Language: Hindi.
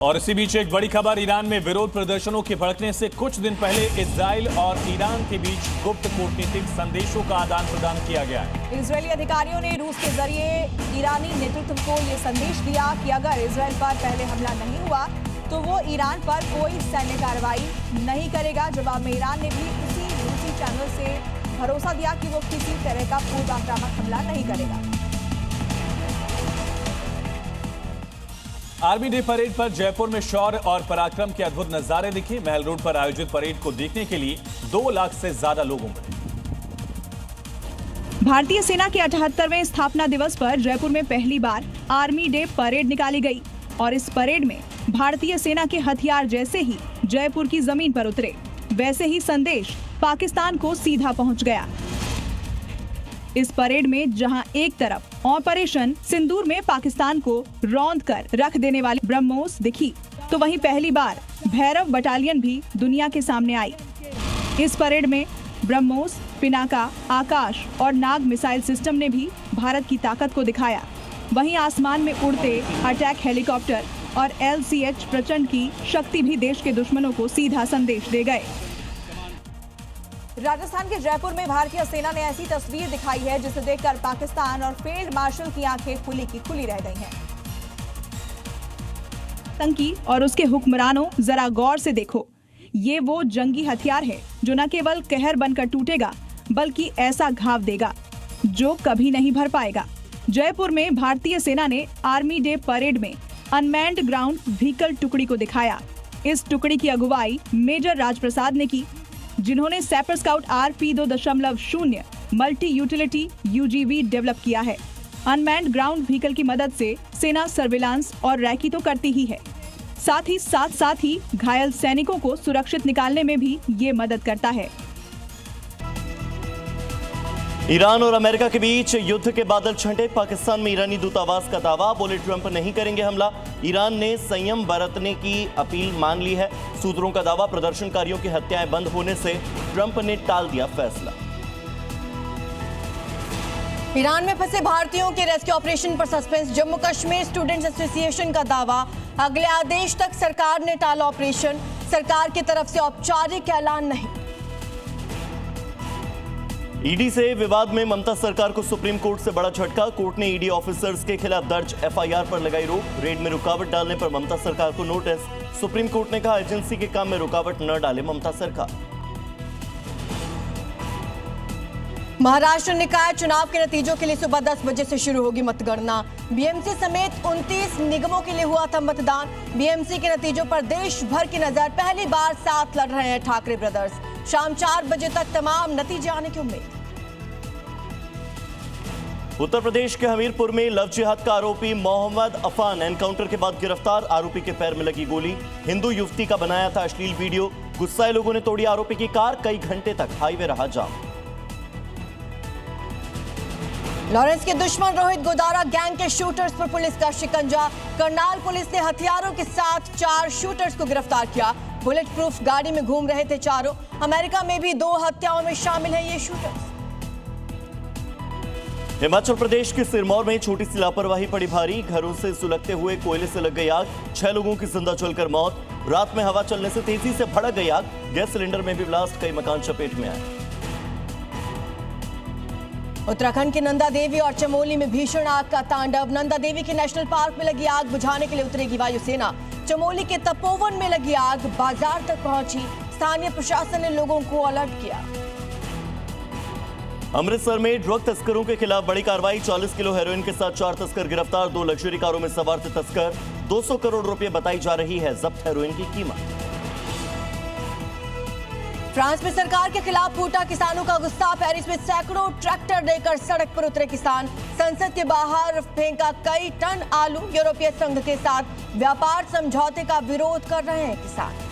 और इसी बीच एक बड़ी खबर, ईरान में विरोध प्रदर्शनों के भड़कने से कुछ दिन पहले इजराइल और ईरान के बीच गुप्त कूटनीतिक संदेशों का आदान प्रदान किया गया है। इजरायली अधिकारियों ने रूस के जरिए ईरानी नेतृत्व को ये संदेश दिया कि अगर इजराइल पर पहले हमला नहीं हुआ तो वो ईरान पर कोई सैन्य कार्रवाई नहीं करेगा। जवाब में ईरान ने भी उसी रूसी चैनल से भरोसा दिया कि वो किसी तरह का पूर्व आक्रामक हमला नहीं करेगा। आर्मी डे परेड पर जयपुर में शौर्य और पराक्रम के अद्भुत नजारे दिखे। महल रोड पर आयोजित परेड को देखने के लिए 2 लाख से ज्यादा लोग उमड़े। भारतीय सेना के 78वें स्थापना दिवस पर जयपुर में पहली बार आर्मी डे परेड निकाली गई और इस परेड में भारतीय सेना के हथियार जैसे ही जयपुर की जमीन पर उतरे, वैसे ही संदेश पाकिस्तान को सीधा पहुंच गया। इस परेड में जहां एक तरफ ऑपरेशन सिंदूर में पाकिस्तान को रौंद कर रख देने वाली ब्रह्मोस दिखी, तो वहीं पहली बार भैरव बटालियन भी दुनिया के सामने आई। इस परेड में ब्रह्मोस, पिनाका, आकाश और नाग मिसाइल सिस्टम ने भी भारत की ताकत को दिखाया। वहीं आसमान में उड़ते अटैक हेलीकॉप्टर और LCH प्रचंड की शक्ति भी देश के दुश्मनों को सीधा संदेश दे गए। राजस्थान के जयपुर में भारतीय सेना ने ऐसी तस्वीर दिखाई है जिसे देखकर पाकिस्तान और फील्ड मार्शल की आंखें खुली की खुली रह गई हैं। आतंकी और उसके हुक्मरानों, जरा गौर से देखो, ये वो जंगी हथियार है जो न केवल कहर बनकर टूटेगा बल्कि ऐसा घाव देगा जो कभी नहीं भर पाएगा। जयपुर में भारतीय सेना ने आर्मी डे परेड में अनमैन्ड ग्राउंड व्हीकल टुकड़ी को दिखाया। इस टुकड़ी की अगुवाई मेजर राजप्रसाद ने की, जिन्होंने sapper scout RP2.0 multi utility UGV develop किया है। अनमैन्ड ग्राउंड व्हीकल की मदद से सेना सर्विलांस और रैकी तो करती ही है, साथ ही घायल सैनिकों को सुरक्षित निकालने में भी ये मदद करता है। ईरान और अमेरिका के बीच युद्ध के बादल छंटे। पाकिस्तान में ईरानी दूतावास का दावा, बोले ट्रंप नहीं करेंगे हमला। ईरान ने संयम बरतने की अपील मान ली है। सूत्रों का दावा, प्रदर्शनकारियों की हत्याएं बंद होने से ट्रंप ने टाल दिया फैसला। ईरान में फंसे भारतीयों के रेस्क्यू ऑपरेशन पर suspense. Jammu Kashmir students association का दावा, अगले आदेश तक सरकार ने टाला ऑपरेशन। सरकार की तरफ से औपचारिक ऐलान नहीं। ईडी से विवाद में ममता सरकार को सुप्रीम कोर्ट से बड़ा झटका। कोर्ट ने ईडी ऑफिसर्स के खिलाफ दर्ज FIR पर लगाई रोक। रेड में रुकावट डालने पर ममता सरकार को नोटिस। सुप्रीम कोर्ट ने कहा, एजेंसी के काम में रुकावट न डाले ममता सरकार। महाराष्ट्र निकाय चुनाव के नतीजों के लिए सुबह 10 बजे से शुरू होगी मतगणना। BMC समेत 29 निगमों के लिए हुआ था मतदान। BMC के नतीजों पर देश भर की नजर। पहली बार साथ लड़ रहे हैं ठाकरे ब्रदर्स। शाम 4 बजे तक तमाम नतीजे आने की उम्मीद। उत्तर प्रदेश के हमीरपुर में लव जिहाद का आरोपी मोहम्मद अफान एनकाउंटर के बाद गिरफ्तार। आरोपी के पैर में लगी गोली। हिंदू युवती का बनाया था अश्लील वीडियो। गुस्साए लोगों ने तोड़ी आरोपी की कार। कई घंटे तक हाईवे रहा जाम। लॉरेंस के दुश्मन रोहित गोदारा गैंग के शूटर्स पर पुलिस का शिकंजा। करनाल पुलिस ने हथियारों के साथ 4 शूटर्स को गिरफ्तार किया। बुलेट प्रूफ गाड़ी में घूम रहे थे चारों। अमेरिका में भी 2 हत्याओं में शामिल है ये शूटर्स। हिमाचल प्रदेश के सिरमौर में छोटी सी लापरवाही पड़ी भारी। घरों से सुलगते हुए कोयले से लग गई आग। 6 लोगों की जिंदा जलकर मौत। रात में हवा चलने से तेजी से भड़क गई आग। गैस सिलेंडर में भी ब्लास्ट, कई मकान चपेट में आए। उत्तराखंड के नंदा देवी और चमोली में भीषण आग का तांडव। नंदा देवी के नेशनल पार्क में लगी आग बुझाने के लिए उतरेगी वायुसेना। चमोली के तपोवन में लगी आग बाजार तक पहुंची। स्थानीय प्रशासन ने लोगों को अलर्ट किया। अमृतसर में ड्रग तस्करों के खिलाफ बड़ी कार्रवाई। 40 किलो हेरोइन के साथ 4 तस्कर गिरफ्तार। 2 लग्जरी कारों में सवार थे तस्कर। 200 करोड़ रुपए बताई जा रही है जब्त हेरोइन की कीमत। फ्रांस में सरकार के खिलाफ फूटा किसानों का गुस्सा। पेरिस में सैकड़ों ट्रैक्टर लेकर सड़क पर उतरे किसान। संसद के बाहर फेंका कई टन आलू। यूरोपीय संघ के साथ व्यापार समझौते का विरोध कर रहे हैं किसान।